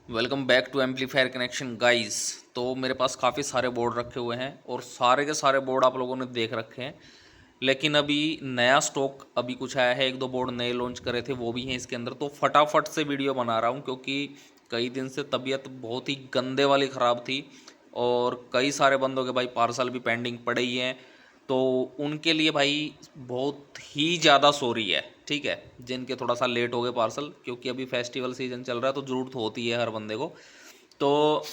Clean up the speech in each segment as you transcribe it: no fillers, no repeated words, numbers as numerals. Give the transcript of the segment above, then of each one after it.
Welcome back to amplifier connection guys. तो मेरे पास काफ़ी सारे बोर्ड रखे हुए हैं और सारे के सारे बोर्ड आप लोगों ने देख रखे हैं, लेकिन अभी नया स्टॉक अभी कुछ आया है। एक दो बोर्ड नए लॉन्च करे थे, वो भी हैं इसके अंदर। तो फटाफट से वीडियो बना रहा हूँ क्योंकि कई दिन से तबीयत बहुत ही गंदे वाली ख़राब थी और कई सारे बंदों के भाई पार्सल भी पेंडिंग पड़े ही हैं। तो उनके लिए भाई बहुत ही ज़्यादा सॉरी है, ठीक है, जिनके थोड़ा सा लेट हो गए पार्सल, क्योंकि अभी फेस्टिवल सीजन चल रहा है तो ज़रूरत होती है हर बंदे को। तो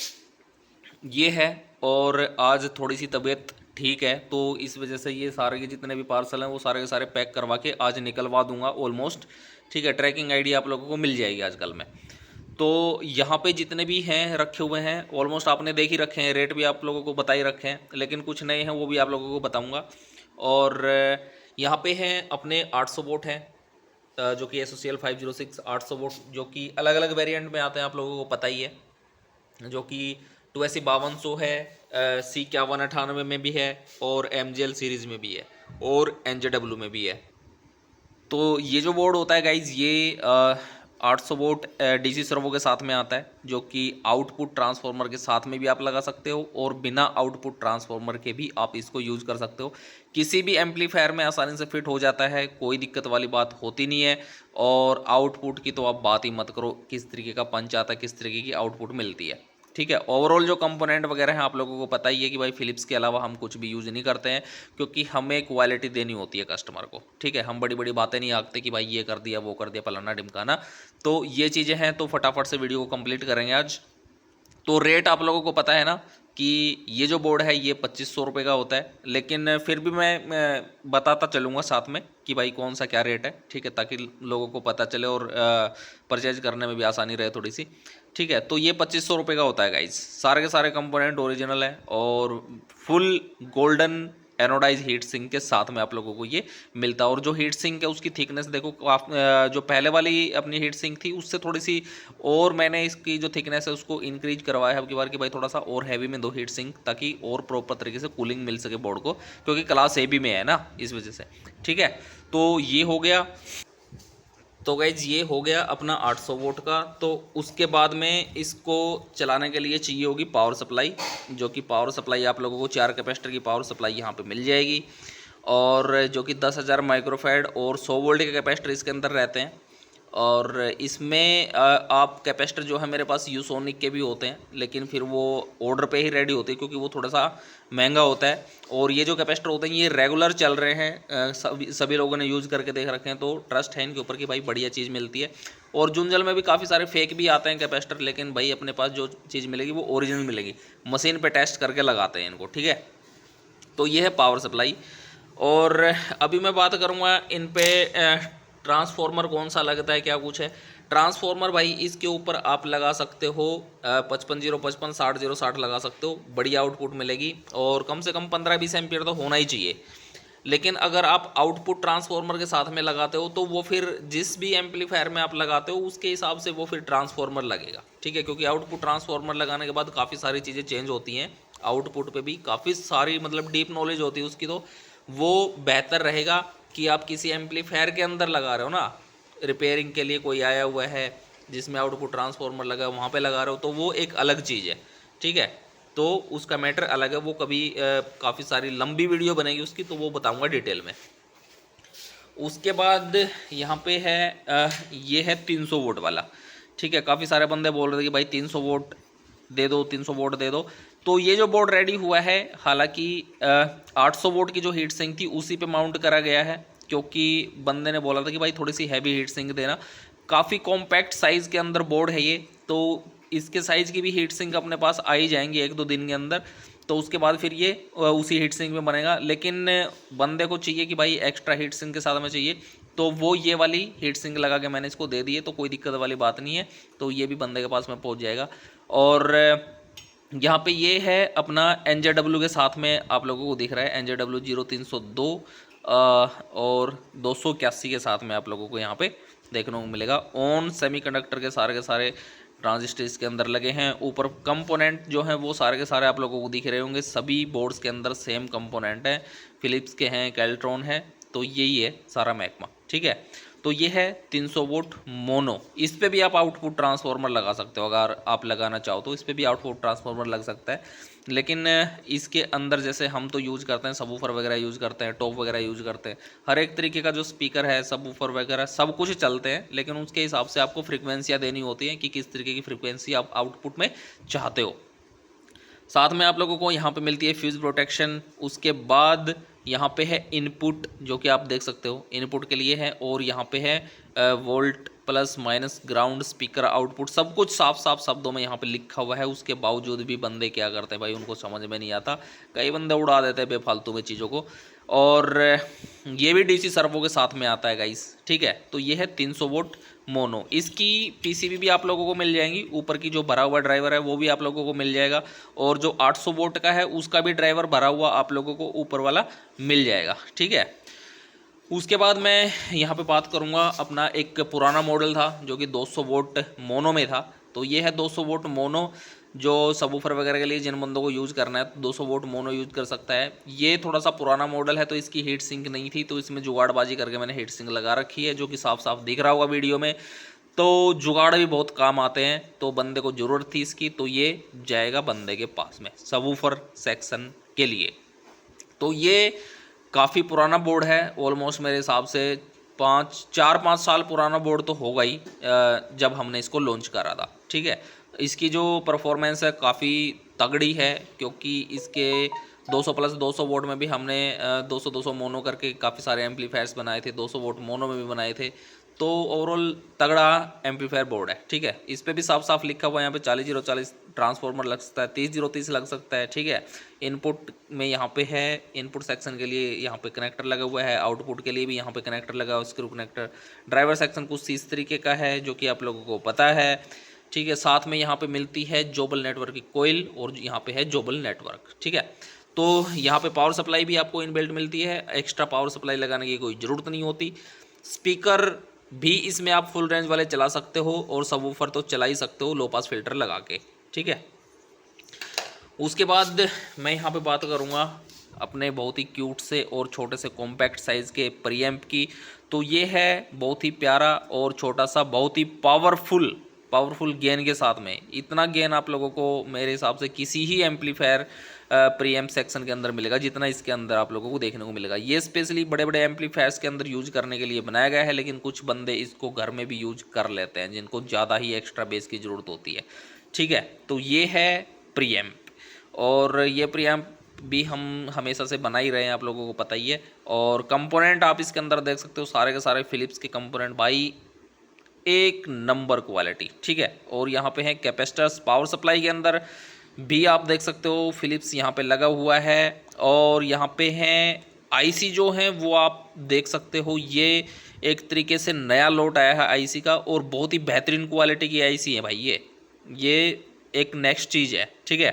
ये है। और आज थोड़ी सी तबीयत ठीक है तो इस वजह से ये सारे के जितने भी पार्सल हैं वो सारे के सारे पैक करवा के आज निकलवा दूंगा ऑलमोस्ट, ठीक है। ट्रैकिंग आईडी आप लोगों को मिल जाएगी आजकल में। तो यहाँ पे जितने भी हैं रखे हुए हैं ऑलमोस्ट आपने देख ही रखे हैं, रेट भी आप लोगों को बता ही रखे हैं, लेकिन कुछ नए हैं वो भी आप लोगों को बताऊंगा। और यहाँ पे हैं अपने 800 वोट हैं, जो कि SOCL 506 800 वोट, जो कि अलग अलग वेरिएंट में आते हैं, आप लोगों को पता ही है। जो कि 280 5200 है, C5198 में भी है, और MGL सीरीज़ में भी है, और NJW में भी है। तो ये जो बोर्ड होता है गाइज, ये 800 वोट DC सर्वो के साथ में आता है, जो कि आउटपुट ट्रांसफार्मर के साथ में भी आप लगा सकते हो और बिना आउटपुट ट्रांसफार्मर के भी आप इसको यूज़ कर सकते हो। किसी भी एम्पलीफायर में आसानी से फिट हो जाता है, कोई दिक्कत वाली बात होती नहीं है। और आउटपुट की तो आप बात ही मत करो, किस तरीके का पंच आता है, किस तरीके की आउटपुट मिलती है, ठीक है। ओवरऑल जो कंपोनेंट वगैरह हैं आप लोगों को पता ही है कि भाई फिलिप्स के अलावा हम कुछ भी यूज़ नहीं करते हैं, क्योंकि हमें क्वालिटी देनी होती है कस्टमर को, ठीक है। हम बड़ी बड़ी बातें नहीं आंकते कि भाई ये कर दिया वो कर दिया फलाना ढिमकाना। तो ये चीज़ें हैं, तो फटाफट से वीडियो को कंप्लीट करेंगे आज। तो रेट आप लोगों को पता है ना कि ये जो बोर्ड है ये 2500 रुपये का होता है, लेकिन फिर भी मैं बताता चलूँगा साथ में कि भाई कौन सा क्या रेट है, ठीक है, ताकि लोगों को पता चले और परचेज करने में भी आसानी रहे थोड़ी सी, ठीक है। तो ये 2500 रुपये का होता है गाइज। सारे के सारे कंपोनेंट ओरिजिनल है और full golden anodize heat sink के साथ में आप लोगों को ये मिलता है। और जो हीट सिंक है उसकी थिकनेस देखो, आप जो पहले वाली अपनी हीट सिंक थी उससे थोड़ी सी और मैंने इसकी जो थिकनेस है उसको इंक्रीज करवाया है अब की बार, कि भाई थोड़ा सा और हैवी में दो हीट सिंक, ताकि और प्रॉपर तरीके से कूलिंग मिल सके बोर्ड को, क्योंकि क्लास AB में है ना, इस वजह से, ठीक है। तो ये हो गया। तो गाइज ये हो गया अपना 800 वोट का। तो उसके बाद में इसको चलाने के लिए चाहिए होगी पावर सप्लाई, जो कि पावर सप्लाई आप लोगों को 4 कैपेसिटर की पावर सप्लाई यहाँ पे मिल जाएगी, और जो कि 10,000 माइक्रोफैड और 100 वोल्ट के कैपेसिटर इसके अंदर रहते हैं। और इसमें आप कैपेसिटर जो है मेरे पास यूसोनिक के भी होते हैं, लेकिन फिर वो ऑर्डर पे ही रेडी होते हैं क्योंकि वो थोड़ा सा महंगा होता है। और ये जो कैपेसिटर होते हैं ये रेगुलर चल रहे हैं, सभी लोगों ने यूज़ करके देख रखे हैं, तो ट्रस्ट है इनके ऊपर कि भाई बढ़िया चीज़ मिलती है। और जुंजल में भी काफ़ी सारे फेक भी आते हैं कैपेसिटर, लेकिन भाई अपने पास जो चीज़ मिलेगी वो ओरिजिनल मिलेगी, मशीन पर टेस्ट करके लगाते हैं इनको, ठीक है। तो ये है पावर सप्लाई। और अभी मैं बात करूँगा इन पे ट्रांसफॉर्मर कौन सा लगता है, क्या कुछ है। ट्रांसफॉर्मर भाई इसके ऊपर आप लगा सकते हो 55 0 55 60 0 60 लगा सकते हो, बढ़िया आउटपुट मिलेगी, और कम से कम 15 20 एम्पियर तो होना ही चाहिए। लेकिन अगर आप आउटपुट ट्रांसफॉर्मर के साथ में लगाते हो तो वो फिर जिस भी एम्पलीफायर में आप लगाते हो उसके हिसाब से वो फिर ट्रांसफॉर्मर लगेगा, ठीक है। क्योंकि आउटपुट ट्रांसफॉर्मर लगाने के बाद काफ़ी सारी चीज़ें चेंज होती हैं, आउटपुट पे भी काफ़ी सारी मतलब डीप नॉलेज होती है उसकी। तो वो बेहतर रहेगा कि आप किसी एम्पलीफायर के अंदर लगा रहे हो ना, रिपेयरिंग के लिए कोई आया हुआ है जिसमें आउटपुट ट्रांसफॉर्मर लगा है वहाँ पे लगा रहे हो, तो वो एक अलग चीज़ है, ठीक है। तो उसका मैटर अलग है, वो कभी काफ़ी सारी लंबी वीडियो बनेगी उसकी, तो वो बताऊंगा डिटेल में। उसके बाद यहाँ पे है ये है 300 वोट वाला, ठीक है। काफ़ी सारे बंदे बोल रहे थे कि भाई 300 वोट दे दो, 300 वोट दे दो। तो ये जो बोर्ड रेडी हुआ है, हालांकि 800 वोट की जो हीट सिंक थी उसी पे माउंट करा गया है, क्योंकि बंदे ने बोला था कि भाई थोड़ी सी हैवी हीट सिंक देना। काफ़ी कॉम्पैक्ट साइज़ के अंदर बोर्ड है ये, तो इसके साइज़ की भी हीट सिंक अपने पास आ ही जाएंगी 1 2 दिन के अंदर। तो उसके बाद फिर ये उसी हीट सिंक में बनेगा, लेकिन बंदे को चाहिए कि भाई एक्स्ट्रा हीट सिंक के साथ में चाहिए, तो वो ये वाली हीट सिंक लगा के मैंने इसको दे दी है, तो कोई दिक्कत वाली बात नहीं है। तो ये भी बंदे के पास में पहुंच जाएगा। और यहाँ पे ये है अपना NJW के साथ में आप लोगों को दिख रहा है, NJW 0302 और 281 के साथ में आप लोगों को यहाँ पे देखने को मिलेगा। ऑन सेमीकंडक्टर के सारे ट्रांजिस्टर इसके अंदर लगे हैं। ऊपर कंपोनेंट जो हैं वो सारे के सारे आप लोगों को दिख रहे होंगे, सभी बोर्ड्स के अंदर सेम कंपोनेंट हैं, फिलिप्स के हैं, कैल्ट्रॉन है, तो यही है सारा महकमा, ठीक है। तो ये है 300 वोल्ट मोनो। इस पे भी आप आउटपुट ट्रांसफार्मर लगा सकते हो, अगर आप लगाना चाहो तो इस पे भी आउटपुट ट्रांसफार्मर लग सकता है। लेकिन इसके अंदर जैसे हम तो यूज़ करते हैं, सबवूफर वगैरह यूज़ करते हैं, टॉप वगैरह यूज़ करते हैं, हर एक तरीके का जो स्पीकर है, सबवूफर वगैरह सब कुछ चलते हैं, लेकिन उसके हिसाब से आपको फ्रिक्वेंसियाँ देनी होती हैं कि किस तरीके की फ्रिक्वेंसी आप आउटपुट में चाहते हो। साथ में आप लोगों को यहाँ पे मिलती है फ्यूज़ प्रोटेक्शन। उसके बाद यहाँ पे है इनपुट, जो कि आप देख सकते हो इनपुट के लिए है, और यहाँ पे है volt plus minus ground speaker output, सब कुछ साफ साफ शब्दों में यहाँ पे लिखा हुआ है। उसके बावजूद भी बंदे क्या करते हैं भाई, उनको समझ में नहीं आता, कई बंदे उड़ा देते हैं बेफालतू में चीज़ों को। और ये भी डीसी सर्वो के साथ में आता है गाइस, ठीक है। तो ये है 300 वोल्ट मोनो। इसकी पीसीबी भी आप लोगों को मिल जाएंगी, ऊपर की जो भरा हुआ ड्राइवर है वो भी आप लोगों को मिल जाएगा, और जो 800 वोल्ट का है उसका भी ड्राइवर भरा हुआ आप लोगों को ऊपर वाला मिल जाएगा, ठीक है। उसके बाद मैं यहाँ पे बात करूँगा, अपना एक पुराना मॉडल था जो कि 200 वोल्ट मोनो में था। तो ये है 200 वोल्ट मोनो, जो सबवूफर वगैरह के लिए जिन बंदों को यूज़ करना है तो 200 वोल्ट मोनो यूज़ कर सकता है। ये थोड़ा सा पुराना मॉडल है, तो इसकी हीट सिंक नहीं थी, तो इसमें जुगाड़बाजी करके मैंने हीट सिंक लगा रखी है, जो कि साफ साफ दिख रहा होगा वीडियो में। तो जुगाड़ भी बहुत काम आते हैं, तो बंदे को ज़रूरत थी इसकी, तो ये जाएगा बंदे के पास में सबवूफर सेक्शन के लिए। तो ये काफ़ी पुराना बोर्ड है, ऑलमोस्ट मेरे हिसाब से 4-5 साल पुराना बोर्ड तो होगा ही, जब हमने इसको लॉन्च करा था, ठीक है। इसकी जो परफॉर्मेंस है काफ़ी तगड़ी है, क्योंकि इसके 200 प्लस 200 वोल्ट में भी हमने 200 मोनो करके काफ़ी सारे एम्पलीफायर्स बनाए थे, 200 वोल्ट मोनो में भी बनाए थे। तो ओवरऑल तगड़ा एम्पलीफायर बोर्ड है, ठीक है। इस पर भी साफ साफ लिखा हुआ है यहाँ पे 40-040 ट्रांसफार्मर लग सकता है, 30-030 लग सकता है, ठीक है। इनपुट में यहाँ पे है, इनपुट सेक्शन के लिए यहाँ पे कनेक्टर लगा हुआ है, आउटपुट के लिए भी यहाँ पे कनेक्टर लगा हुआ है, स्क्रू कनेक्टर। ड्राइवर सेक्शन कुछ इस तरीके का है, जो कि आप लोगों को पता है, ठीक है। साथ में यहाँ पे मिलती है जोबल नेटवर्क की कोयल, और यहाँ पे है जोबल नेटवर्क, ठीक है। तो यहाँ पे पावर सप्लाई भी आपको इनबिल्ट मिलती है, एक्स्ट्रा पावर सप्लाई लगाने की कोई ज़रूरत नहीं होती। स्पीकर भी इसमें आप फुल रेंज वाले चला सकते हो, और सबवूफर तो चला ही सकते हो लो पास फिल्टर लगा के, ठीक है। उसके बाद मैं यहाँ पे बात करूँगा अपने बहुत ही क्यूट से और छोटे से कॉम्पैक्ट साइज़ के प्रीएम्प की। तो ये है बहुत ही प्यारा और छोटा सा, बहुत ही पावरफुल गेन के साथ में। इतना गेन आप लोगों को मेरे हिसाब से किसी ही एम्पलीफायर प्रीएम्प सेक्शन के अंदर मिलेगा जितना इसके अंदर आप लोगों को देखने को मिलेगा। ये स्पेशली बड़े बड़े एम्पलीफायर्स के अंदर यूज करने के लिए बनाया गया है, लेकिन कुछ बंदे इसको घर में भी यूज कर लेते हैं जिनको ज़्यादा ही एक्स्ट्रा बेस की ज़रूरत होती है, ठीक है। तो ये है प्रीएम्प, और ये प्रीएम्प भी हम हमेशा से बना ही रहे हैं, आप लोगों को पता ही है। और कंपोनेंट आप इसके अंदर देख सकते हो, सारे के सारे फिलिप्स के कंपोनेंट भाई, एक नंबर क्वालिटी, ठीक है। और यहाँ पे है कैपेसिटर्स, पावर सप्लाई के अंदर भी आप देख सकते हो फिलिप्स यहाँ पे लगा हुआ है। और यहाँ पे हैं आईसी जो हैं वो आप देख सकते हो, ये एक तरीके से नया लोट आया है आईसी का, और बहुत ही बेहतरीन क्वालिटी की आईसी है भाई। ये एक नेक्स्ट चीज़ है, ठीक है,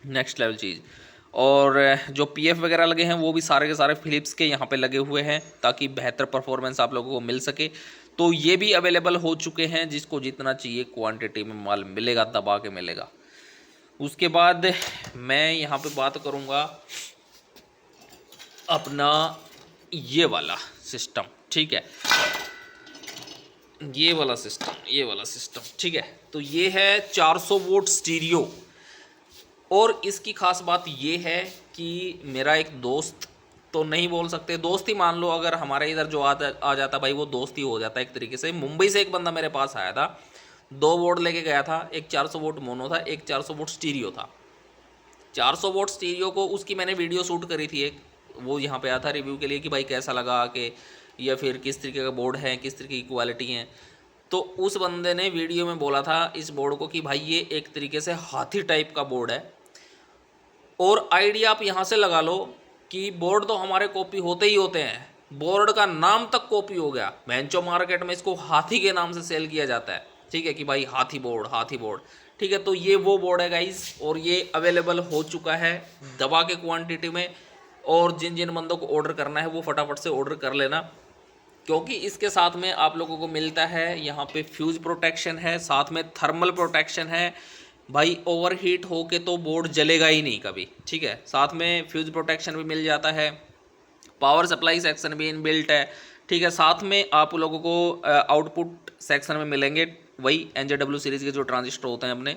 नेक्स्ट लेवल चीज़। और जो पीएफ वगैरह लगे हैं वो भी सारे के सारे फिलिप्स के यहाँ पे लगे हुए हैं, ताकि बेहतर परफॉर्मेंस आप लोगों को मिल सके। तो ये भी अवेलेबल हो चुके हैं, जिसको जितना चाहिए क्वांटिटी में माल मिलेगा, दबा के मिलेगा। उसके बाद मैं यहाँ पे बात करूँगा अपना ये वाला सिस्टम, ठीक है, ये वाला सिस्टम, ठीक है। तो ये है 400 वोल्ट स्टीरियो, और इसकी खास बात ये है कि मेरा एक दोस्त, तो नहीं बोल सकते दोस्त ही मान लो, अगर हमारे इधर जो आ जाता भाई वो दोस्त ही हो जाता है एक तरीके से। मुंबई से एक बंदा मेरे पास आया था, 2 बोर्ड लेके गया था, एक 400 वोल्ट मोनो था, एक 400 वोल्ट स्टीरियो था। 400 वोल्ट स्टीरियो को उसकी मैंने वीडियो शूट करी थी एक, वो यहाँ पे आया था रिव्यू के लिए कि भाई कैसा लगा के, या फिर किस तरीके का बोर्ड है, किस तरीके की क्वालिटी है। तो उस बंदे ने वीडियो में बोला था इस बोर्ड को कि भाई ये एक तरीके से हाथी टाइप का बोर्ड है। और आइडिया आप यहाँ से लगा लो कि बोर्ड तो हमारे कॉपी होते ही होते हैं, बोर्ड का नाम तक कॉपी हो गया। बेंचो मार्केट में इसको हाथी के नाम से सेल किया जाता है, ठीक है, कि भाई हाथी बोर्ड, ठीक है। तो ये वो बोर्ड है गाइस, और ये अवेलेबल हो चुका है दबा के क्वांटिटी में। और जिन जिन बंदों को ऑर्डर करना है वो फटाफट से ऑर्डर कर लेना, क्योंकि इसके साथ में आप लोगों को मिलता है यहाँ पे फ्यूज़ प्रोटेक्शन है, साथ में थर्मल प्रोटेक्शन है। भाई ओवरहीट हो के तो बोर्ड जलेगा ही नहीं कभी, ठीक है। साथ में फ्यूज़ प्रोटेक्शन भी मिल जाता है, पावर सप्लाई सेक्शन भी इनबिल्ट है, ठीक है। साथ में आप लोगों को आउटपुट सेक्शन में मिलेंगे वही NJW सीरीज़ के जो ट्रांजिस्टर होते हैं अपने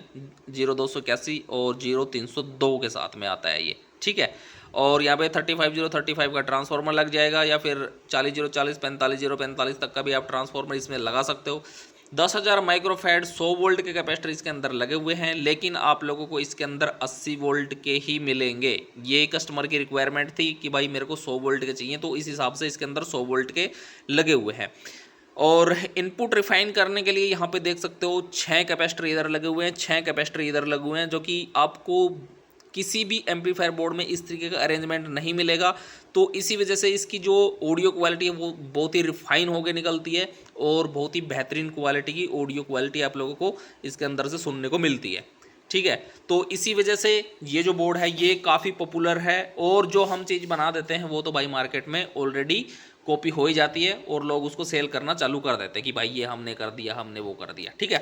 0281 और 0302 के साथ में आता है ये, ठीक है। और यहाँ पे 35035 का ट्रांसफार्मर लग जाएगा, या फिर 40040 45045 तक का भी आप ट्रांसफार्मर इसमें लगा सकते हो। 10,000 माइक्रोफैड 100 वोल्ट के कैपेसिटर इसके अंदर लगे हुए हैं, लेकिन आप लोगों को इसके अंदर 80 वोल्ट के ही मिलेंगे। ये कस्टमर की रिक्वायरमेंट थी कि भाई मेरे को 100 वोल्ट के चाहिए, तो इस हिसाब से इसके अंदर 100 वोल्ट के लगे हुए हैं। और इनपुट रिफाइन करने के लिए यहाँ पे देख सकते हो 6 कैपेसिटर इधर लगे हुए हैं, 6 कैपेसिटर इधर लगे हुए हैं, जो कि आपको किसी भी एम्पलीफायर बोर्ड में इस तरीके का अरेंजमेंट नहीं मिलेगा। तो इसी वजह से इसकी जो ऑडियो क्वालिटी है वो बहुत ही रिफाइन होकर निकलती है, और बहुत ही बेहतरीन क्वालिटी की ऑडियो क्वालिटी आप लोगों को इसके अंदर से सुनने को मिलती है, ठीक है। तो इसी वजह से ये जो बोर्ड है ये काफ़ी पॉपुलर है, और जो हम चीज़ बना देते हैं वो तो भाई मार्केट में ऑलरेडी कॉपी हो ही जाती है, और लोग उसको सेल करना चालू कर देते हैं कि भाई ये हमने कर दिया, हमने वो कर दिया, ठीक है।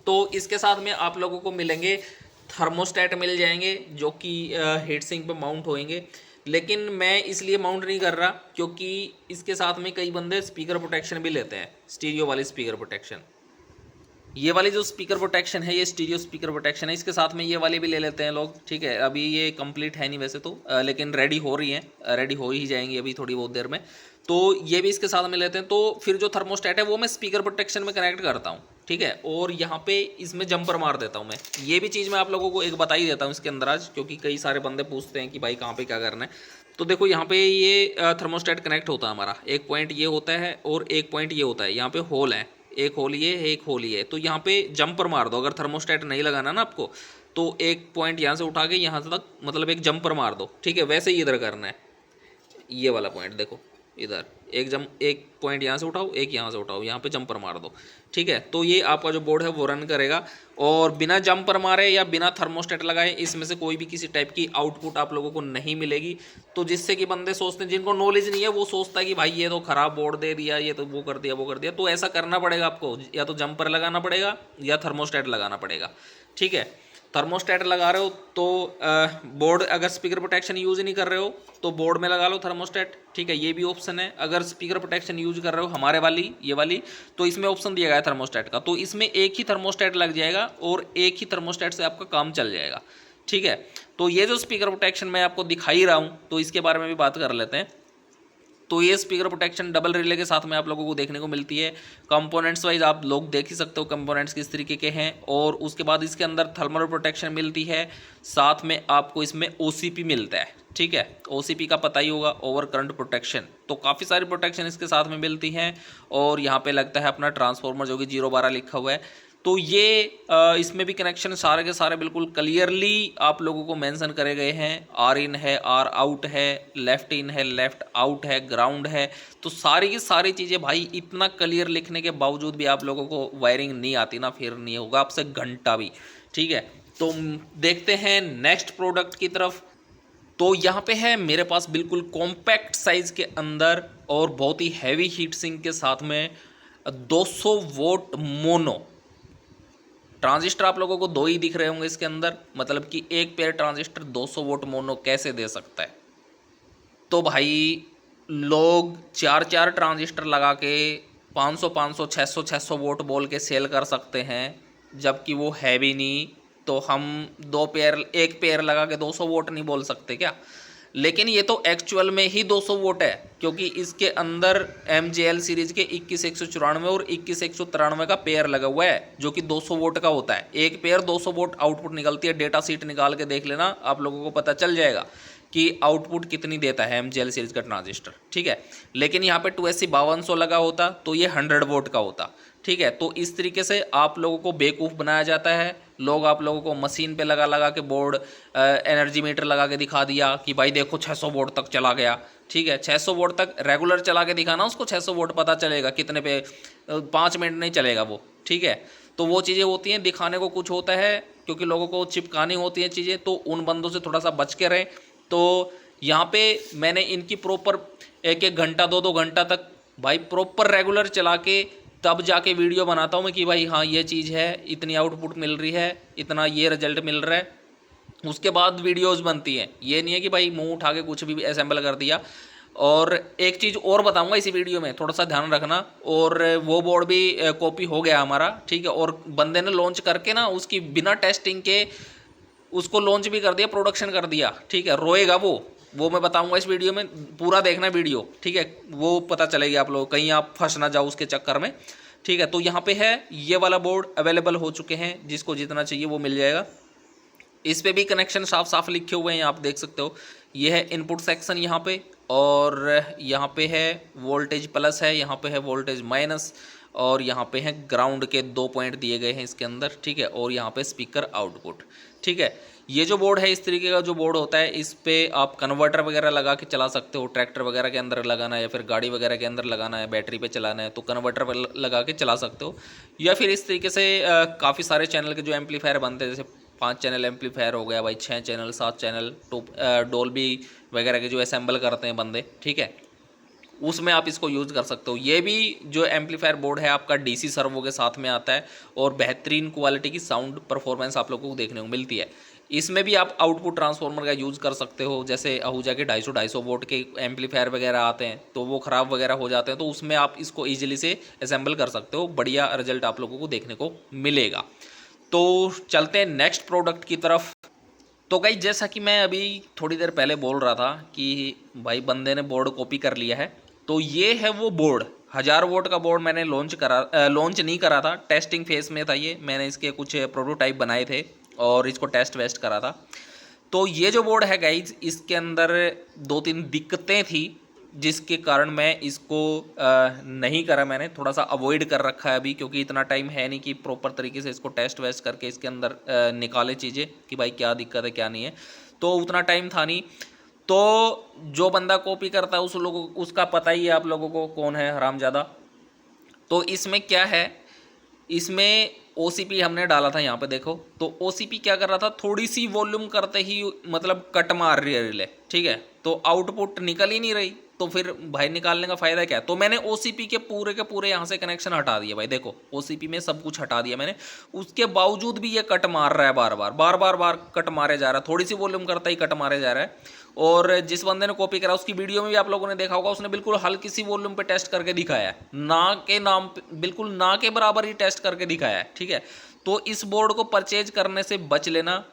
तो इसके साथ में आप लोगों को मिलेंगे थर्मोस्टेट मिल जाएंगे, जो कि हीट सिंक पे माउंट होएंगे। लेकिन मैं इसलिए माउंट नहीं कर रहा क्योंकि इसके साथ में कई बंदे स्पीकर प्रोटेक्शन भी लेते हैं, स्टीरियो वाली स्पीकर प्रोटेक्शन। ये वाली जो स्पीकर प्रोटेक्शन है ये स्टीरियो स्पीकर प्रोटेक्शन है, इसके साथ में ये वाली भी ले लेते हैं लोग, ठीक है। अभी ये कंप्लीट है नहीं वैसे तो, लेकिन रेडी हो रही है, रेडी हो ही जाएंगी अभी थोड़ी बहुत देर में। तो ये भी इसके साथ में लेते हैं। तो फिर जो थर्मोस्टेट है वो मैं स्पीकर प्रोटेक्शन में कनेक्ट करता हूँ, ठीक है। और यहाँ पे इसमें जंपर मार देता हूँ मैं। ये भी चीज़ मैं आप लोगों को एक बता ही देता हूँ इसके अंदर आज, क्योंकि कई सारे बंदे पूछते हैं कि भाई कहाँ पे क्या करना है। तो देखो यहाँ पे ये थर्मोस्टेट कनेक्ट होता है हमारा, एक पॉइंट ये होता है और एक पॉइंट ये होता है, यहाँ पे होल है, एक होल ये है, एक होल ये है। तो यहाँ पे जंपर मार दो, अगर थर्मोस्टेट नहीं लगाना ना आपको, तो एक पॉइंट यहाँ से उठा के यहाँ तक मतलब एक जंपर मार दो, ठीक है। वैसे ही इधर करना है, ये वाला पॉइंट देखो इधर एक पॉइंट यहाँ से उठाओ, एक यहाँ से उठाओ, यहाँ पे जंपर मार दो, ठीक है। तो ये आपका जो बोर्ड है वो रन करेगा, और बिना जंपर मारे या बिना थर्मोस्टेट लगाए इसमें से कोई भी किसी टाइप की आउटपुट आप लोगों को नहीं मिलेगी। तो जिससे कि बंदे सोचते हैं, जिनको नॉलेज नहीं है वो सोचता है कि भाई ये तो ख़राब बोर्ड दे दिया, ये तो वो कर दिया वो कर दिया। तो ऐसा करना पड़ेगा आपको, या तो जंपर लगाना पड़ेगा या थर्मोस्टेट लगाना पड़ेगा, ठीक है। थर्मोस्टेट लगा रहे हो तो बोर्ड, अगर स्पीकर प्रोटेक्शन यूज़ नहीं कर रहे हो तो बोर्ड में लगा लो थर्मोस्टेट, ठीक है। ये भी ऑप्शन है। अगर स्पीकर प्रोटेक्शन यूज कर रहे हो हमारे वाली ये वाली, तो इसमें ऑप्शन दिया गया है थर्मोस्टेट का। तो इसमें एक ही थर्मोस्टेट लग जाएगा और एक ही थर्मोस्टेट से आपका काम चल जाएगा, ठीक है। तो ये जो स्पीकर प्रोटेक्शन मैं आपको दिखाई रहा हूँ, तो इसके बारे में भी बात कर लेते हैं। तो ये स्पीकर प्रोटेक्शन डबल रिले के साथ में आप लोगों को देखने को मिलती है। कंपोनेंट्स वाइज आप लोग देख ही सकते हो कंपोनेंट्स किस तरीके के हैं। और उसके बाद इसके अंदर थर्मल प्रोटेक्शन मिलती है, साथ में आपको इसमें OCP मिलता है, ठीक है। OCP का पता ही होगा, ओवर करंट प्रोटेक्शन। तो काफ़ी सारी प्रोटेक्शन इसके साथ में मिलती हैं। और यहाँ पे लगता है अपना ट्रांसफार्मर जो कि 012 लिखा हुआ है। तो ये इसमें भी कनेक्शन सारे के सारे बिल्कुल क्लियरली आप लोगों को मेंशन करे गए हैं। R इन है, R आउट है, लेफ़्ट इन है, लेफ़्ट आउट है, ग्राउंड है। तो सारी की सारी चीज़ें भाई इतना क्लियर लिखने के बावजूद भी आप लोगों को वायरिंग नहीं आती ना, फिर नहीं होगा आपसे घंटा भी, ठीक है। तो देखते हैं नेक्स्ट प्रोडक्ट की तरफ। तो यहाँ पे है मेरे पास बिल्कुल कॉम्पैक्ट साइज़ के अंदर और बहुत ही हैवी हीट सिंक के साथ में 200 वोट मोनो ट्रांजिस्टर। आप लोगों को दो ही दिख रहे होंगे इसके अंदर, मतलब कि एक पेयर ट्रांजिस्टर 200 वोट मोनो कैसे दे सकता है। तो भाई लोग 4 ट्रांजिस्टर लगा के 500 600 वोट बोल के सेल कर सकते हैं, जबकि वो है भी नहीं। तो हम एक पेयर लगा के 200 वोट नहीं बोल सकते क्या? लेकिन ये तो एक्चुअल में ही 200 वोट है, क्योंकि इसके अंदर MJL सीरीज के 21194 और 21193 का पेयर लगा हुआ है, जो कि 200 वोट का होता है। एक पेयर 200 वोट आउटपुट निकलती है। डेटा सीट निकाल के देख लेना, आप लोगों को पता चल जाएगा कि आउटपुट कितनी देता है MJL सीरीज का ट्रांजिस्टर, ठीक है। लेकिन यहाँ पे 280 5200 लगा होता तो ये 100 वोट का होता, ठीक है। तो इस तरीके से आप लोगों को बेवकूफ़ बनाया जाता है। लोग आप लोगों को मशीन पे लगा के बोर्ड एनर्जी मीटर लगा के दिखा दिया कि भाई देखो 600 वोट तक चला गया, ठीक है। 600 वोट तक रेगुलर चला के दिखाना, उसको 600 वोट पता चलेगा कितने पे, 5 मिनट नहीं चलेगा वो, ठीक है। तो वो चीज़ें होती हैं, दिखाने को कुछ होता है, क्योंकि लोगों को चिपकानी होती हैं चीज़ें। तो उन बंदों से थोड़ा सा बच के रहें। तो यहाँ पे मैंने इनकी प्रॉपर 1 घंटा 2 घंटा तक भाई प्रॉपर रेगुलर चला के तब जाके वीडियो बनाता हूँ मैं कि भाई हाँ ये चीज़ है, इतनी आउटपुट मिल रही है, इतना ये रिजल्ट मिल रहा है। उसके बाद वीडियोस बनती हैं। ये नहीं है कि भाई मुंह उठा के कुछ भी असेंबल कर दिया। और एक चीज़ और बताऊंगा इसी वीडियो में, थोड़ा सा ध्यान रखना। और वो बोर्ड भी कॉपी हो गया हमारा, ठीक है। और बंदे ने लॉन्च करके ना उसकी बिना टेस्टिंग के उसको लॉन्च भी कर दिया, प्रोडक्शन कर दिया, ठीक है। रोएगा वो मैं बताऊंगा इस वीडियो में, पूरा देखना वीडियो, ठीक है। वो पता चलेगी आप लोग, कहीं आप फंस ना जाओ उसके चक्कर में, ठीक है। तो यहाँ पे है ये वाला बोर्ड अवेलेबल हो चुके हैं, जिसको जितना चाहिए वो मिल जाएगा। इस पे भी कनेक्शन साफ साफ लिखे हुए हैं, आप देख सकते हो। ये है इनपुट सेक्शन यहाँ पे, और यहाँ पे है वोल्टेज प्लस है, यहाँ पे है वोल्टेज माइनस, और यहाँ पे है ग्राउंड के 2 पॉइंट दिए गए हैं इसके अंदर, ठीक है। और यहाँ पे स्पीकर आउटपुट, ठीक है। ये जो बोर्ड है, इस तरीके का जो बोर्ड होता है, इस पे आप कन्वर्टर वगैरह लगा के चला सकते हो। ट्रैक्टर वगैरह के अंदर लगाना है या फिर गाड़ी वगैरह के अंदर लगाना है, बैटरी पे चलाना है तो कन्वर्टर लगा के चला सकते हो। या फिर इस तरीके से काफ़ी सारे चैनल के जो एम्पलीफायर बनते हैं, जैसे 5 चैनल एम्पलीफायर हो गया भाई, 6 चैनल, 7 चैनल, डोल्बी वगैरह के जो असेंबल करते हैं बंदे, ठीक है, उसमें आप इसको यूज़ कर सकते हो। ये भी जो एम्पलीफायर बोर्ड है आपका डीसी सर्वो के साथ में आता है, और बेहतरीन क्वालिटी की साउंड परफॉर्मेंस आप लोगों को देखने को मिलती है। इसमें भी आप आउटपुट ट्रांसफार्मर का यूज़ कर सकते हो, जैसे आहूजा के 250 वोल्ट के एम्पलीफायर वगैरह आते हैं तो वो ख़राब वगैरह हो जाते हैं, तो उसमें आप इसको ईजिली से असेंबल कर सकते हो, बढ़िया रिजल्ट आप लोगों को देखने को मिलेगा। तो चलते हैं नेक्स्ट प्रोडक्ट की तरफ। तो गाइस, जैसा कि मैं अभी थोड़ी देर पहले बोल रहा था कि भाई बंदे ने बोर्ड कॉपी कर लिया है, तो ये है वो बोर्ड। 1000 वोल्ट का बोर्ड मैंने लॉन्च नहीं करा था, टेस्टिंग फेस में था ये। मैंने इसके कुछ प्रोटोटाइप बनाए थे और इसको टेस्ट वेस्ट करा था। तो ये जो बोर्ड है गाइज, इसके अंदर 2-3 दिक्कतें थी, जिसके कारण मैं इसको नहीं करा। मैंने थोड़ा सा अवॉइड कर रखा है अभी, क्योंकि इतना टाइम है नहीं कि प्रॉपर तरीके से इसको टेस्ट वेस्ट करके इसके अंदर निकाले चीज़ें कि भाई क्या दिक्कत है क्या नहीं है, तो उतना टाइम था नहीं। तो जो बंदा कॉपी करता है उसका पता ही है आप लोगों को कौन है हरामजादा। तो इसमें क्या है, इसमें OCP हमने डाला था, यहाँ पे देखो। तो OCP क्या कर रहा था, थोड़ी सी वॉल्यूम करते ही मतलब कट मार रही है रिले, ठीक है। तो आउटपुट निकल ही नहीं रही, तो फिर भाई निकालने का फ़ायदा क्या है। तो मैंने OCP के पूरे यहाँ से कनेक्शन हटा दिया भाई, देखो OCP में सब कुछ हटा दिया मैंने। उसके बावजूद भी ये कट मार रहा है, बार कट मारे जा रहा है, थोड़ी सी वॉल्यूम करता ही कट मारे जा रहा है। और जिस बंदे ने कॉपी करा उसकी वीडियो में भी आप लोगों ने देखा होगा, उसने बिल्कुल हल्की सी वॉल्यूम पे टेस्ट करके दिखाया है, ना के नाम पे, बिल्कुल ना के बराबर ही टेस्ट करके दिखाया है, ठीक है। तो इस बोर्ड को परचेज करने से बच लेना,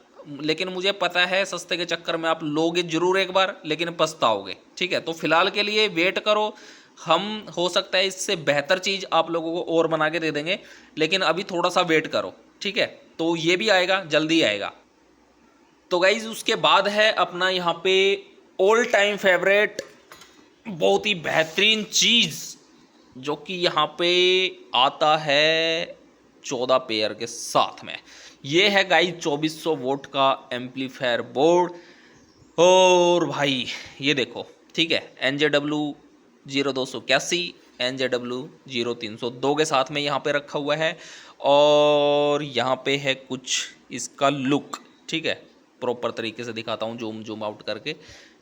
लेकिन मुझे पता है सस्ते के चक्कर में आप लोगे जरूर एक बार, लेकिन पछताओगे, ठीक है। तो फिलहाल के लिए वेट करो, हम हो सकता है इससे बेहतर चीज़ आप लोगों को और बना के दे देंगे, लेकिन अभी थोड़ा सा वेट करो, ठीक है। तो ये भी आएगा, जल्दी आएगा। तो गाइज, उसके बाद है अपना यहाँ पे ऑल टाइम फेवरेट, बहुत ही बेहतरीन चीज़, जो कि यहाँ पे आता है 14 पेयर के साथ में। ये है गाइज 2400 वोल्ट का एम्पलीफायर बोर्ड। और भाई ये देखो, ठीक है, NJW 0281, NJW 0302 के साथ में यहाँ पे रखा हुआ है। और यहाँ पे है कुछ इसका लुक, ठीक है, प्रॉपर तरीके से दिखाता हूँ जूम आउट करके,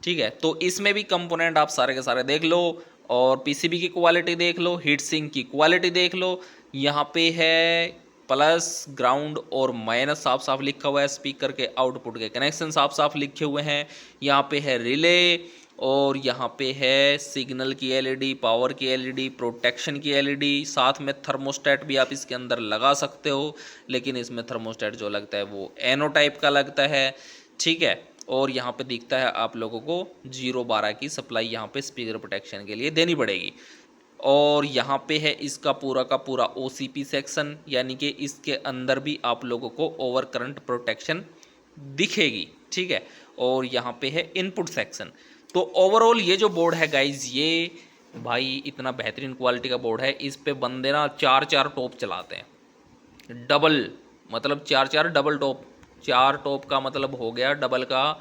ठीक है। तो इसमें भी कंपोनेंट आप सारे के सारे देख लो, और PCB की क्वालिटी देख लो, हीट सिंक की क्वालिटी देख लो। यहाँ पे है प्लस, ग्राउंड और माइनस साफ साफ लिखा हुआ है, स्पीकर के आउटपुट के कनेक्शन साफ साफ लिखे हुए हैं। यहाँ पे है रिले, और यहाँ पे है सिग्नल की LED, पावर की LED, प्रोटेक्शन की LED, साथ में थर्मोस्टेट भी आप इसके अंदर लगा सकते हो, लेकिन इसमें थर्मोस्टेट जो लगता है वो एनो टाइप का लगता है, ठीक है। और यहाँ पे दिखता है आप लोगों को 012 की सप्लाई यहाँ पे स्पीकर प्रोटेक्शन के लिए देनी पड़ेगी। और यहाँ पे है इसका पूरा का पूरा OCP सेक्शन, यानी कि इसके अंदर भी आप लोगों को ओवर करंट प्रोटेक्शन दिखेगी, ठीक है। और यहाँ पे है इनपुट सेक्शन। तो ओवरऑल ये जो बोर्ड है गाइज, ये भाई इतना बेहतरीन क्वालिटी का बोर्ड है। इस पे बंदे ना 4-4 टॉप चलाते हैं, डबल, मतलब 4-4 डबल टॉप। 4 टॉप का मतलब हो गया डबल का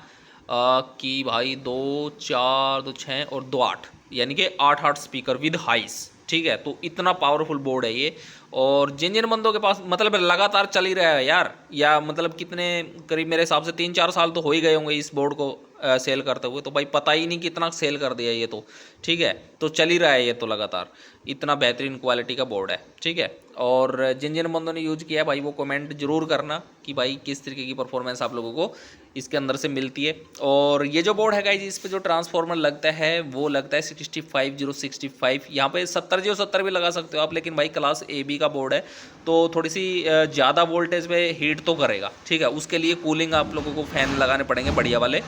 कि भाई 2 4 2 6 और 2 8, यानी कि 8 स्पीकर विद हाइस, ठीक है। तो इतना पावरफुल बोर्ड है ये। और जिन जिन बंदों के पास मतलब लगातार चल ही रहा है यार, या मतलब कितने, करीब मेरे हिसाब से 3-4 साल तो हो ही गए होंगे इस बोर्ड को सेल करते हुए, तो भाई पता ही नहीं कितना सेल कर दिया ये तो, ठीक है। तो चल ही रहा है ये तो लगातार, इतना बेहतरीन क्वालिटी का बोर्ड है, ठीक है। और जिन जिन बंदों ने यूज़ किया है भाई वो कमेंट जरूर करना कि भाई किस तरीके की परफॉर्मेंस आप लोगों को इसके अंदर से मिलती है। और ये जो बोर्ड है गाइस, इस पे जो ट्रांसफार्मर लगता है वो लगता है 65065। यहाँ पे 7070 भी लगा सकते हो आप, लेकिन भाई क्लास AB का बोर्ड है तो थोड़ी सी ज़्यादा वोल्टेज पे हीट तो करेगा, ठीक है। उसके लिए कूलिंग आप लोगों को फ़ैन लगाने पड़ेंगे बढ़िया वाले,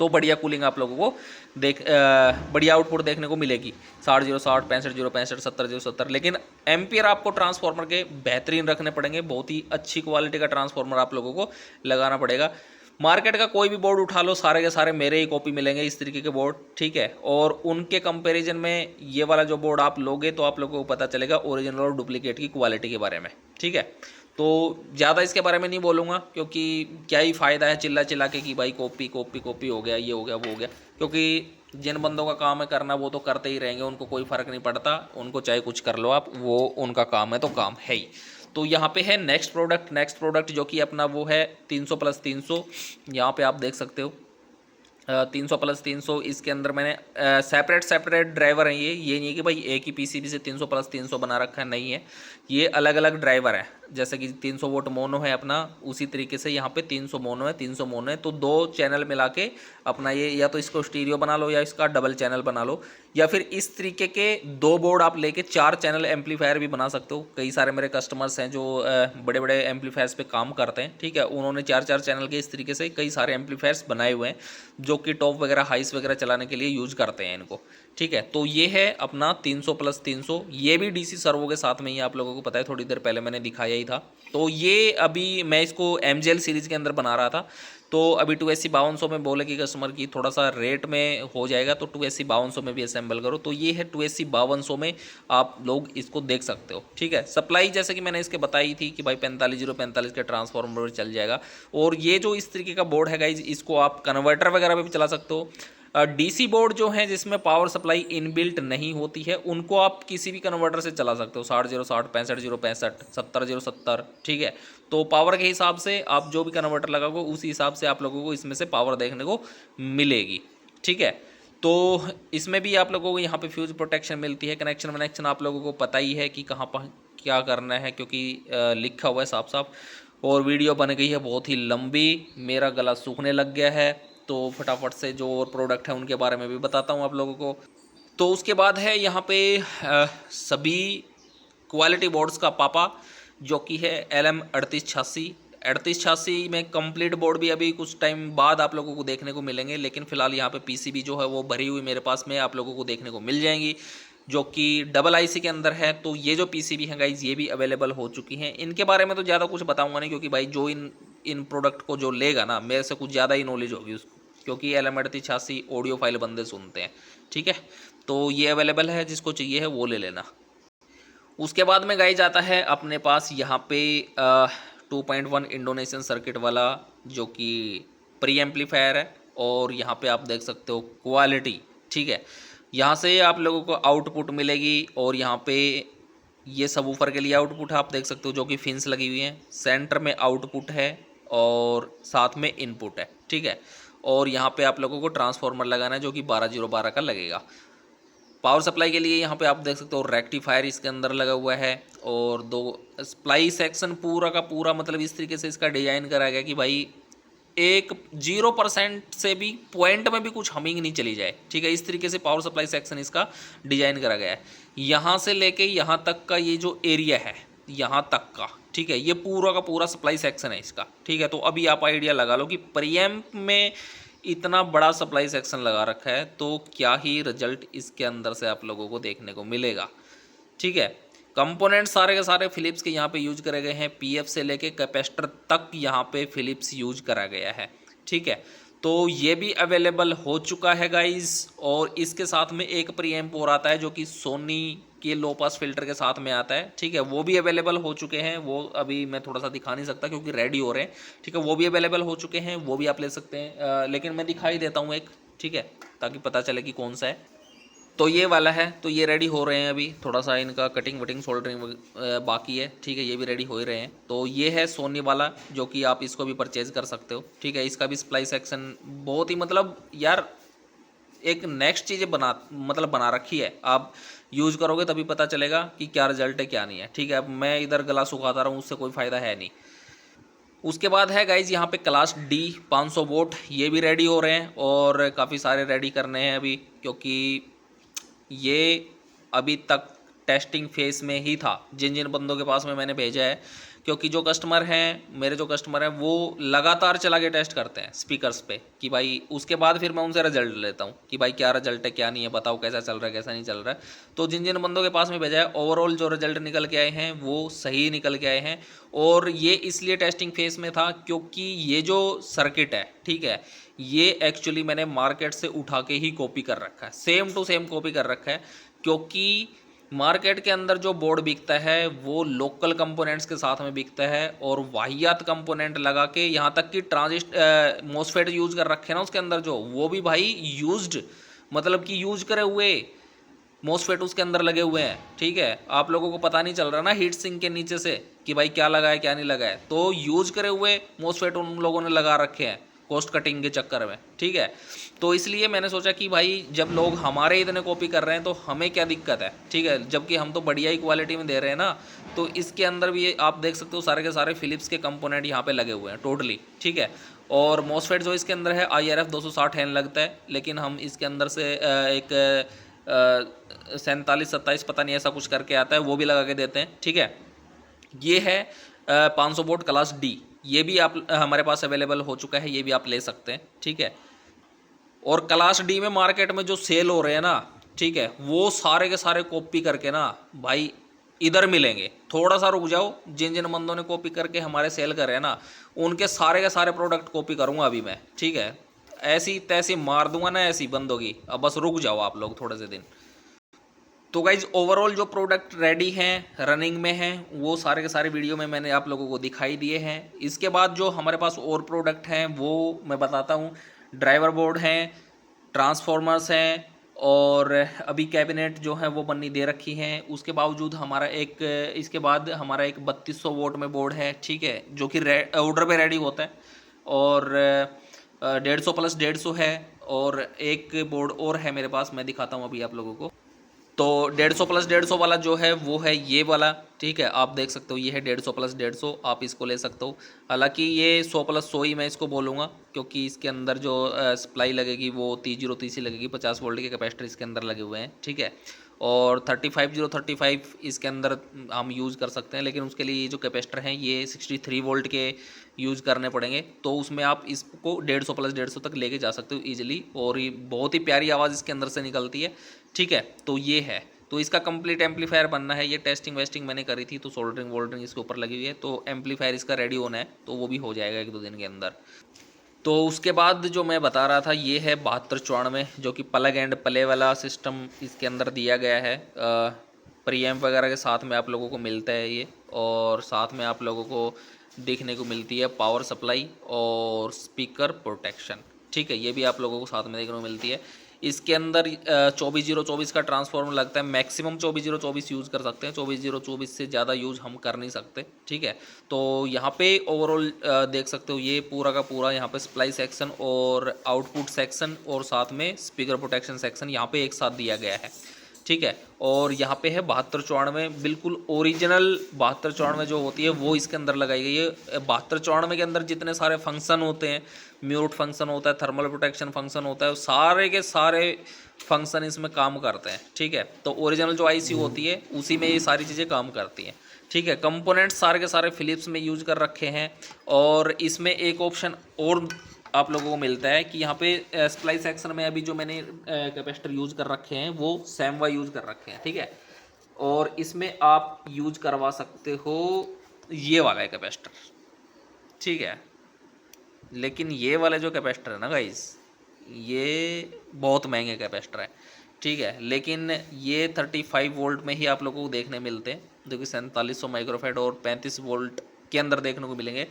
तो बढ़िया कूलिंग आप लोगों को बढ़िया आउटपुट देखने को मिलेगी। 6060, 6565, 7070। लेकिन एम्पियर आपको ट्रांसफार्मर के बेहतरीन रखने पड़ेंगे, बहुत ही अच्छी क्वालिटी का ट्रांसफार्मर आप लोगों को लगाना पड़ेगा। मार्केट का कोई भी बोर्ड उठा लो, सारे के सारे मेरे ही कॉपी मिलेंगे इस तरीके के बोर्ड, ठीक है। और उनके कंपैरिजन में ये वाला जो बोर्ड आप लोगे तो आप लोगों को पता चलेगा ओरिजिनल और डुप्लीकेट की क्वालिटी के बारे में, ठीक है। तो ज़्यादा इसके बारे में नहीं बोलूँगा, क्योंकि क्या ही फ़ायदा है चिल्ला चिल्ला के कि भाई कॉपी कॉपी कॉपी हो गया, ये हो गया, वो हो गया। क्योंकि जिन बंदों का काम है करना वो तो करते ही रहेंगे, उनको कोई फ़र्क नहीं पड़ता, उनको चाहे कुछ कर लो आप, वो उनका काम है तो काम है ही। तो यहाँ पे है नेक्स्ट प्रोडक्ट जो कि अपना वो है 300+300। यहाँ पे आप देख सकते हो 300+300। इसके अंदर मैंने सेपरेट ड्राइवर हैं ये नहीं है कि भाई एक ही PCB से 300+300 बना रखा है, नहीं है। ये अलग अलग ड्राइवर हैं, जैसे कि 300 वोल्ट मोनो है अपना, उसी तरीके से यहाँ पे 300 मोनो है, 300 मोनो है। तो 2 चैनल मिला के अपना ये, या तो इसको स्टीरियो बना लो या इसका डबल चैनल बना लो, या फिर इस तरीके के 2 बोर्ड आप लेके 4 चैनल एम्पलीफायर भी बना सकते हो। कई सारे मेरे कस्टमर्स हैं जो बड़े बड़े एम्पलीफायर्स पे काम करते हैं, ठीक है। उन्होंने 4 चैनल के इस तरीके से कई सारे एम्पलीफायर्स बनाए हुए हैं जो कि टॉप वगैरह हाइस वगैरह चलाने के लिए यूज़ करते हैं इनको, ठीक है। तो ये है अपना 300+300। ये भी DC सर्वो के साथ में ही आप लोगों को पता है, थोड़ी देर पहले मैंने दिखाया ही था। तो ये अभी मैं इसको MGL सीरीज़ के अंदर बना रहा था, तो अभी 280 5200 में बोले कि कस्टमर की थोड़ा सा रेट में हो जाएगा, तो 280 5200 में भी असेंबल करो। तो ये है 280 5200 में आप लोग इसको देख सकते हो, ठीक है। सप्लाई जैसे कि मैंने इसके बताई थी कि भाई 45045 के ट्रांसफार्मर चल जाएगा। और ये जो इस तरीके का बोर्ड है गाइज, इसको आप कन्वर्टर वगैरह में भी चला सकते हो। DC बोर्ड जो है जिसमें पावर सप्लाई इनबिल्ट नहीं होती है, उनको आप किसी भी कन्वर्टर से चला सकते हो, 6060, 6565, 7070, ठीक है। तो पावर के हिसाब से आप जो भी कन्वर्टर लगाओगे उसी हिसाब से आप लोगों को इसमें से पावर देखने को मिलेगी, ठीक है। तो इसमें भी आप लोगों को यहाँ पे फ्यूज प्रोटेक्शन मिलती है। कनेक्शन आप लोगों को पता ही है कि कहाँ पर क्या करना है, क्योंकि लिखा हुआ है साफ साफ। और वीडियो बन गई है बहुत ही लंबी, मेरा गला सूखने लग गया है, तो फटाफट से जो और प्रोडक्ट है उनके बारे में भी बताता हूँ आप लोगों को। तो उसके बाद है यहाँ पे सभी क्वालिटी बोर्ड्स का पापा, जो कि है LM 3886 में कंप्लीट बोर्ड भी अभी कुछ टाइम बाद आप लोगों को देखने को मिलेंगे, लेकिन फिलहाल यहाँ पे PCB जो है वो भरी हुई मेरे पास में आप लोगों को देखने को मिल जाएंगी, जो कि डबल IC के अंदर है। तो ये जो PCB हैं गाइज, ये भी अवेलेबल हो चुकी हैं। इनके बारे में तो ज़्यादा कुछ बताऊंगा नहीं, क्योंकि भाई जो इन प्रोडक्ट को जो लेगा ना, मेरे से कुछ ज़्यादा ही नॉलेज होगी उसको, क्योंकि LM 3886 ऑडियो फाइल बंदे सुनते हैं, ठीक है। तो ये अवेलेबल है, जिसको चाहिए है वो ले लेना। उसके बाद में गाइज आता है अपने पास यहाँ पे 2.1 इंडोनेशियन सर्किट वाला, जो कि प्री एम्पलीफायर है। और यहाँ पे आप देख सकते हो क्वालिटी, ठीक है। यहाँ से आप लोगों को आउटपुट मिलेगी, और यहाँ पे ये सबवूफर के लिए आउटपुट है, आप देख सकते हो, जो कि फिन्स लगी हुई हैं। सेंटर में आउटपुट है और साथ में इनपुट है, ठीक है। और यहाँ पे आप लोगों को ट्रांसफार्मर लगाना है, जो कि 12012 का लगेगा। पावर सप्लाई के लिए यहाँ पे आप देख सकते हो रेक्टिफायर इसके अंदर लगा हुआ है, और 2 सप्लाई सेक्शन पूरा का पूरा, मतलब इस तरीके से इसका डिज़ाइन करा गया कि भाई एक 0% से भी पॉइंट में भी कुछ हमिंग नहीं चली जाए, ठीक है। इस तरीके से पावर सप्लाई सेक्शन इसका डिजाइन करा गया है। यहाँ से लेके यहाँ तक का ये जो एरिया है, यहाँ तक का, ठीक है, ये पूरा का पूरा सप्लाई सेक्शन है इसका, ठीक है। तो अभी आप आइडिया लगा लो कि प्रीएम्प में इतना बड़ा सप्लाई सेक्शन लगा रखा है, तो क्या ही रिजल्ट इसके अंदर से आप लोगों को देखने को मिलेगा, ठीक है। कंपोनेंट सारे के सारे फिलिप्स के यहाँ पे यूज करे गए हैं, PF से लेके कैपेसिटर तक यहाँ पे फिलिप्स यूज करा गया है, ठीक है। तो ये भी अवेलेबल हो चुका है गाइस। और इसके साथ में एक प्रीएम्प और आता है, जो कि सोनी के लो पास फिल्टर के साथ में आता है, ठीक है। वो भी अवेलेबल हो चुके हैं, वो अभी मैं थोड़ा सा दिखा नहीं सकता क्योंकि रेडी हो रहे हैं, ठीक है। वो भी अवेलेबल हो चुके हैं, वो भी आप ले सकते हैं, लेकिन मैं दिखाई देता हूँ एक, ठीक है, ताकि पता चले कि कौन सा है। तो ये वाला है, तो ये रेडी हो रहे हैं अभी, थोड़ा सा इनका कटिंग वटिंग सोल्डरिंग बाकी है, ठीक है, ये भी रेडी हो ही रहे हैं। तो ये है सोनी वाला, जो कि आप इसको भी परचेज कर सकते हो, ठीक है। इसका भी स्प्लाई सेक्शन बहुत ही मतलब यार एक नेक्स्ट चीज़ें बना रखी है। आप यूज़ करोगे तभी पता चलेगा कि क्या रिजल्ट है क्या नहीं है, ठीक है। अब मैं इधर गला सुखाता रहा हूँ, उससे कोई फ़ायदा है नहीं। उसके बाद है गाइज यहाँ पे क्लास डी 500 वोट, ये भी रेडी हो रहे हैं और काफ़ी सारे रेडी करने हैं अभी, क्योंकि ये अभी तक टेस्टिंग फेस में ही था जिन जिन बंदों के पास में मैंने भेजा है। क्योंकि जो कस्टमर हैं, मेरे जो कस्टमर हैं, वो लगातार चला के टेस्ट करते हैं स्पीकर्स पे कि भाई, उसके बाद फिर मैं उनसे रिजल्ट लेता हूँ कि भाई क्या रिजल्ट है क्या नहीं है, बताओ कैसा चल रहा है कैसा नहीं चल रहा है। तो जिन जिन बंदों के पास में भेजा है, ओवरऑल जो रिजल्ट निकल के आए हैं वो सही निकल के आए हैं। और ये इसलिए टेस्टिंग फेस में था क्योंकि ये जो सर्किट है, ठीक है, ये एक्चुअली मैंने मार्केट से उठा के ही कॉपी कर रखा है, सेम टू सेम कॉपी कर रखा है। क्योंकि मार्केट के अंदर जो बोर्ड बिकता है वो लोकल कंपोनेंट्स के साथ में बिकता है, और वाहियात कंपोनेंट लगा के, यहाँ तक कि मोसफेट यूज़ कर रखे हैं ना उसके अंदर, जो वो भी भाई यूज्ड, मतलब कि यूज करे हुए मोसफेट उसके अंदर लगे हुए हैं, ठीक है। आप लोगों को पता नहीं चल रहा ना हीट सिंक के नीचे से कि भाई क्या लगा है क्या नहीं लगा है, तो यूज करे हुए मोसफेट उन लोगों ने लगा रखे हैं कॉस्ट कटिंग के चक्कर में, ठीक है। तो इसलिए मैंने सोचा कि भाई जब लोग हमारे इतने कॉपी कर रहे हैं तो हमें क्या दिक्कत है, ठीक है, जबकि हम तो बढ़िया ही क्वालिटी में दे रहे हैं ना। तो इसके अंदर भी आप देख सकते हो सारे के सारे फिलिप्स के कंपोनेंट यहाँ पे लगे हुए हैं टोटली, ठीक है। और मोसफेट जो इसके अंदर है IRF 260N लगता है, लेकिन हम इसके अंदर से एक 47-27 पता नहीं ऐसा कुछ करके आता है, वो भी लगा के देते हैं, ठीक है। ये है 500 वोट क्लास डी, ये भी आप हमारे पास अवेलेबल हो चुका है, ये भी आप ले सकते हैं, ठीक है। और क्लास डी में मार्केट में जो सेल हो रहे हैं ना, ठीक है, वो सारे के सारे कॉपी करके ना भाई इधर मिलेंगे। थोड़ा सा रुक जाओ, जिन जिन बंदों ने कॉपी करके हमारे सेल करे हैं ना, उनके सारे के सारे प्रोडक्ट कॉपी करूँगा अभी मैं, ठीक है। ऐसी तैसी मार दूंगा ना ऐसी बंदों की, अब बस रुक जाओ आप लोग थोड़े से दिन। तो गाइज ओवरऑल जो प्रोडक्ट रेडी हैं, रनिंग में हैं, वो सारे के सारे वीडियो में मैंने आप लोगों को दिखाई दिए हैं। इसके बाद जो हमारे पास और प्रोडक्ट हैं वो मैं बताता हूँ। ड्राइवर बोर्ड हैं, ट्रांसफॉर्मर्स हैं, और अभी कैबिनेट जो है वो बननी दे रखी हैं। उसके बावजूद हमारा एक इसके बाद हमारा एक 3200 वोट में बोर्ड है, ठीक है, जो कि ऑर्डर पे रेडी होता है। और 150 प्लस 150 है, और एक बोर्ड और है मेरे पास, मैं दिखाता हूँ अभी आप लोगों को। तो 150 प्लस 150 वाला जो है वो है ये वाला, ठीक है, आप देख सकते हो ये है 150 प्लस 150, आप इसको ले सकते हो। हालांकि ये 100 प्लस 100 ही मैं इसको बोलूँगा, क्योंकि इसके अंदर जो सप्लाई लगेगी वो 3030 ही लगेगी, 50 वोल्ट के कैपेसिटर इसके अंदर लगे हुए हैं, ठीक है। और 35035 इसके अंदर हम यूज़ कर सकते हैं, लेकिन उसके लिए ये जो कैपेसिटर हैं ये 63 वोल्ट के यूज़ करने पड़ेंगे। तो उसमें आप इसको 150 प्लस 150 तक लेके जा सकते हो ईजिली, और ये बहुत ही प्यारी आवाज़ इसके अंदर से निकलती है, ठीक है। तो ये है, तो इसका कंप्लीट एम्पलीफायर बनना है। ये टेस्टिंग वेस्टिंग मैंने करी थी, तो सोल्डरिंग वोल्डरिंग इसके ऊपर लगी हुई है, तो एम्पलीफायर इसका रेडी होना है, तो वो भी हो जाएगा 1-2 दिन के अंदर। तो उसके बाद जो मैं बता रहा था ये है 7294, जो कि प्लग एंड प्ले वाला सिस्टम इसके अंदर दिया गया है। प्रीएम्प वगैरह के साथ में आप लोगों को मिलता है ये, और साथ में आप लोगों को देखने को मिलती है पावर सप्लाई और स्पीकर प्रोटेक्शन, ठीक है, ये भी आप लोगों को साथ में देखने को मिलती है। इसके अंदर 24024 का ट्रांसफार्मर लगता है, मैक्सिमम 24024 यूज़ कर सकते हैं, 24024 से ज़्यादा यूज़ हम कर नहीं सकते, ठीक है। तो यहाँ पे ओवरऑल देख सकते हो ये पूरा का पूरा यहाँ पे सप्लाई सेक्शन और आउटपुट सेक्शन और साथ में स्पीकर प्रोटेक्शन सेक्शन यहाँ पे एक साथ दिया गया है, ठीक है। और यहाँ पे है 7294, बिल्कुल ओरिजिनल 7294 जो होती है वो इसके अंदर लगाई गई है। 7294 के अंदर जितने सारे फंक्शन होते हैं, म्यूट फंक्शन होता है, थर्मल प्रोटेक्शन फंक्शन होता है, सारे के सारे फंक्शन इसमें काम करते हैं, ठीक है। तो ओरिजिनल जो आईसी होती है उसी में ये सारी चीज़ें काम करती हैं, ठीक है। कंपोनेंट्स सारे के सारे फिलिप्स में यूज कर रखे हैं। और इसमें एक ऑप्शन और आप लोगों को मिलता है कि यहाँ पे सप्लाई सेक्शन में अभी जो मैंने कैपेसिटर यूज़ कर रखे हैं वो सैमवा यूज़ कर रखे हैं, ठीक है। और इसमें आप यूज करवा सकते हो ये वाला है कैपेसिटर, ठीक है। लेकिन ये वाले जो कैपेसिटर है ना गाइस, ये बहुत महंगे कैपेसिटर है, ठीक है। लेकिन ये 35 वोल्ट में ही आप लोगों को देखने मिलते हैं, जो कि 4700 माइक्रोफेड और 35 वोल्ट के अंदर देखने को मिलेंगे।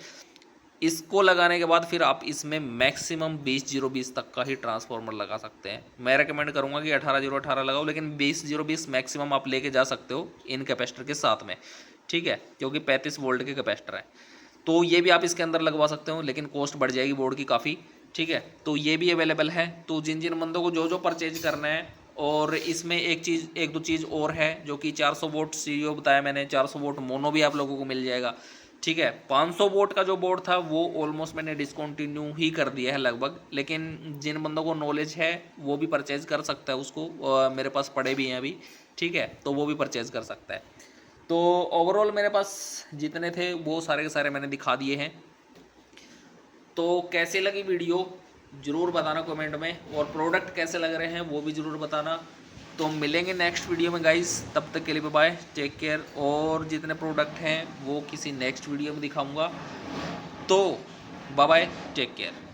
इसको लगाने के बाद फिर आप इसमें मैक्सिमम 20-0-20 तक का ही ट्रांसफार्मर लगा सकते हैं। मैं रेकमेंड करूंगा कि 18-0-18 लगाओ, लेकिन 20-0-20 मैक्सिमम आप लेके जा सकते हो इन कैपेसिटर के साथ में, ठीक है, क्योंकि 35 वोल्ट के कैपेसिटर हैं। तो ये भी आप इसके अंदर लगवा सकते हो, लेकिन कॉस्ट बढ़ जाएगी बोर्ड की काफ़ी, ठीक है। तो ये भी अवेलेबल है। तो जिन जिन बंदों को जो जो परचेज करना है, और इसमें एक दो चीज़ और है जो कि 400 वोट सीरीओ बताया मैंने, 400 वोट मोनो भी आप लोगों को मिल जाएगा, ठीक है। 500 वोट का जो बोर्ड था वो ऑलमोस्ट मैंने डिसकंटिन्यू ही कर दिया है लगभग, लेकिन जिन बंदों को नॉलेज है वो भी परचेज कर सकता है उसको, मेरे पास पड़े भी हैं अभी, ठीक है, तो वो भी परचेज कर सकता है। तो ओवरऑल मेरे पास जितने थे वो सारे के सारे मैंने दिखा दिए हैं। तो कैसे लगी वीडियो ज़रूर बताना कमेंट में, और प्रोडक्ट कैसे लग रहे हैं वो भी ज़रूर बताना। तो मिलेंगे नेक्स्ट वीडियो में गाइस, तब तक के लिए बाय, टेक केयर। और जितने प्रोडक्ट हैं वो किसी नेक्स्ट वीडियो में दिखाऊंगा। तो बाय बाय, टेक केयर।